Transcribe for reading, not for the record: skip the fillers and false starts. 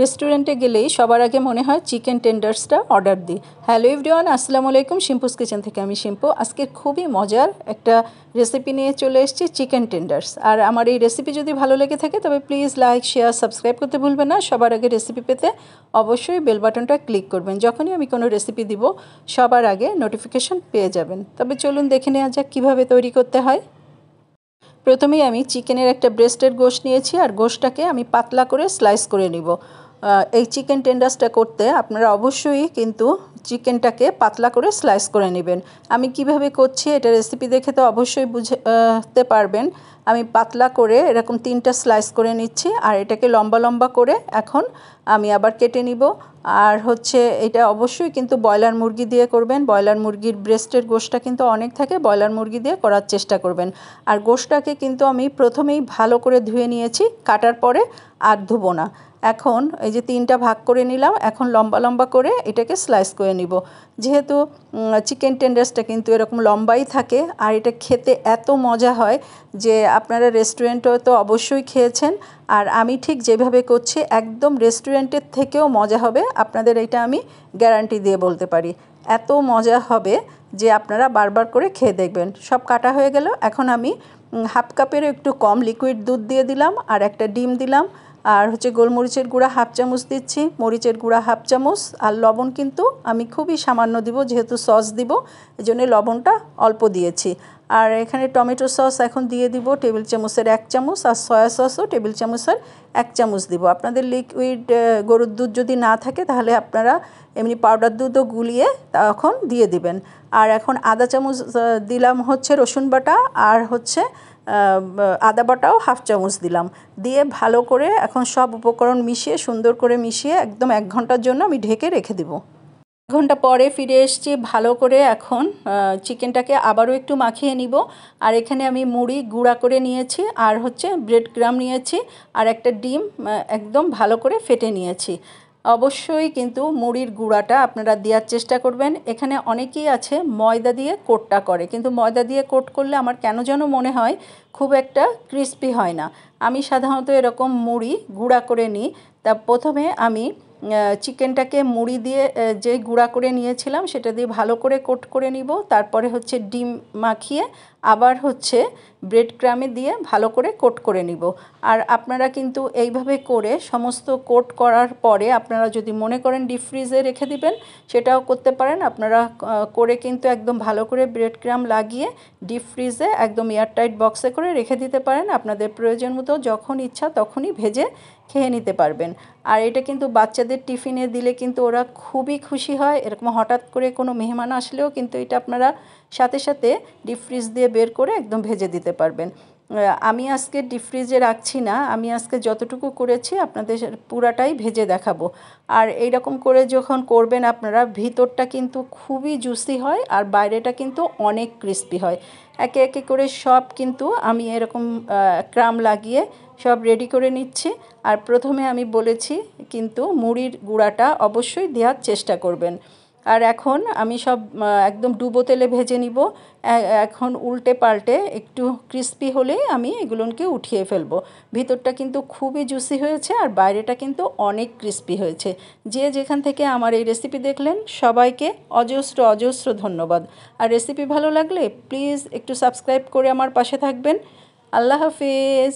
রেস্টুরেন্টে গেলেই সবার আগে মনে হয় চিকেন টেন্ডার্সটা অর্ডার দিই। হ্যালো এভরিওয়ান, আসসালামু আলাইকুম। শিম্পুস কিচেন থেকে আমি শিম্পু। আজকের খুবই মজার একটা রেসিপি নিয়ে চলে এসেছি, চিকেন টেন্ডার্স। আর আমার এই রেসিপি যদি ভালো লেগে থাকে তবে প্লিজ লাইক, শেয়ার, সাবস্ক্রাইব করতে ভুলবেন না। সবার আগে রেসিপি পেতে অবশ্যই বেল বাটনটা ক্লিক করবেন। যখনই আমি কোনো রেসিপি দিব সবার আগে নোটিফিকেশন পেয়ে যাবেন। তবে চলুন দেখে নেওয়া যাক কীভাবে তৈরি করতে হয়। প্রথমেই আমি চিকেনের একটা ব্রেস্টের গোশত নিয়েছি, আর গোশতটাকে আমি পাতলা করে স্লাইস করে নিব। এই চিকেন টেন্ডার্সটা করতে আপনারা অবশ্যই কিন্তু চিকেনটাকে পাতলা করে স্লাইস করে নেবেন। আমি কিভাবে করছি এটা রেসিপি দেখে তো অবশ্যই বুঝতে পারবেন। আমি পাতলা করে এরকম 3টা স্লাইস করে নিচ্ছি, আর এটাকে লম্বা লম্বা করে এখন আমি আবার কেটে নিব। আর হচ্ছে এটা অবশ্যই কিন্তু ব্রয়লার মুরগি দিয়ে করবেন। ব্রয়লার মুরগির ব্রেস্টের গোশতটা কিন্তু অনেক থাকে, ব্রয়লার মুরগি দিয়ে করার চেষ্টা করবেন। আর গোশতটাকে কিন্তু আমি প্রথমেই ভালো করে ধুয়ে নিয়েছি, কাটার পরে আর ধুবো না। এখন এই যে 3টা ভাগ করে নিলাম, এখন লম্বা লম্বা করে এটাকে স্লাইস করে নিব। যেহেতু চিকেন টেন্ডার্সটা কিন্তু এরকম লম্বাই থাকে, আর এটা খেতে এত মজা হয় যে আপনারা রেস্টুরেন্টেও তো অবশ্যই খেয়েছেন। আর আমি ঠিক যেভাবে করছি একদম রেস্টুরেন্টের থেকেও মজা হবে, আপনাদের এটা আমি গ্যারান্টি দিয়ে বলতে পারি। এত মজা হবে যে আপনারা বারবার করে খেয়ে দেখবেন। সব কাটা হয়ে গেল। এখন আমি হাফ কাপেরও একটু কম লিকুইড দুধ দিয়ে দিলাম, আর একটা ডিম দিলাম, আর হচ্ছে গোলমরিচের গুঁড়া হাফ চামচ দিচ্ছি, মরিচের গুঁড়া হাফ চামচ, আর লবণ কিন্তু আমি খুবই সামান্য দিব, যেহেতু সস দিব এই জন্য লবণটা অল্প দিয়েছি। আর এখানে টমেটো সস এখন দিয়ে দিব টেবিল চামচের 1 চামচ, আর সয়া সসও টেবিল চামচের 1 চামচ দিব। আপনাদের লিকুইড গরুর দুধ যদি না থাকে তাহলে আপনারা এমনি পাউডার দুধও গুলিয়ে তখন দিয়ে দিবেন। আর এখন আধা চামচ দিলাম হচ্ছে রসুন বাটা, আর হচ্ছে আদা বাটাও হাফ চামচ দিলাম। দিয়ে ভালো করে এখন সব উপকরণ মিশিয়ে সুন্দর করে মিশিয়ে একদম 1 ঘন্টার জন্য আমি ঢেকে রেখে দেবো। 1 ঘন্টা পরে ফিরে এসেছি। ভালো করে এখন চিকেনটাকে আবারও একটু মাখিয়ে নিব। আর এখানে আমি মুড়ি গুঁড়া করে নিয়েছি, আর হচ্ছে ব্রেড ক্রাম্ব নিয়েছি, আর একটা ডিম একদম ভালো করে ফেটে নিয়েছি। অবশ্যই কিন্তু মুড়ির গুঁড়াটা আপনারা দেওয়ার চেষ্টা করবেন। এখানে অনেকেই আছে ময়দা দিয়ে কোটটা করে, কিন্তু ময়দা দিয়ে কোট করলে আমার কেন যেন মনে হয় খুব একটা ক্রিস্পি হয় না। আমি সাধারণত এরকম মুড়ি গুঁড়া করে নিই। তা প্রথমে আমি চিকেনটাকে মুড়ি দিয়ে যে গুঁড়া করে নিয়েছিলাম সেটা দিয়ে ভালো করে কোট করে নিব। তারপরে হচ্ছে ডিম মাখিয়ে আবার হচ্ছে ব্রেড ক্রামে দিয়ে ভালো করে কোট করে নিব। আর আপনারা কিন্তু এইভাবে করে সমস্ত কোট করার পরে আপনারা যদি মনে করেন ডিপ ফ্রিজে রেখে দিবেন সেটাও করতে পারেন। আপনারা করে কিন্তু একদম ভালো করে ব্রেড ক্রাম লাগিয়ে ডিপ ফ্রিজে একদম এয়ারটাইট বক্সে করে রেখে দিতে পারেন। আপনাদের প্রয়োজন মতো যখন ইচ্ছা তখনই ভেজে খেয়ে নিতে পারবেন। আর এটা কিন্তু বাচ্চাদের টিফিনে দিলে কিন্তু ওরা খুবই খুশি হয়। এরকম হঠাৎ করে কোনো মেহমান আসলেও কিন্তু এটা আপনারা সাথে সাথে ডিপ ফ্রিজ দিয়ে বের করে একদম ভেজে দিতে পারবেন। আমি আজকে ডিপ ফ্রিজে রাখছি না, আমি আজকে যতটুকু করেছি আপনাদের পুরাটাই ভেজে দেখাবো। আর এইরকম করে যখন করবেন আপনারা, ভিতরটা কিন্তু খুবই জুসি হয় আর বাইরেটা কিন্তু অনেক ক্রিস্পি হয়। একে একে করে সব কিন্তু আমি এরকম ক্রাম লাগিয়ে সব রেডি করে নিচ্ছি। আর প্রথমে আমি বলেছি কিন্তু মুড়ির গুঁড়াটা অবশ্যই দেওয়ার চেষ্টা করবেন। আর এখন আমি সব একদম ডুবো তেলে ভেজে নিব। এখন উল্টে পাল্টে একটু ক্রিস্পি হলেই আমি এগুলোকে উঠিয়ে ফেলবো। ভিতরটা কিন্তু খুবই জুসি হয়েছে আর বাইরেটা কিন্তু অনেক ক্রিস্পি হয়েছে। যে যেখান থেকে আমার এই রেসিপি দেখলেন সবাইকে অজস্র অজস্র ধন্যবাদ। আর রেসিপি ভালো লাগলে প্লিজ একটু সাবস্ক্রাইব করে আমার পাশে থাকবেন। আল্লাহ হাফেজ।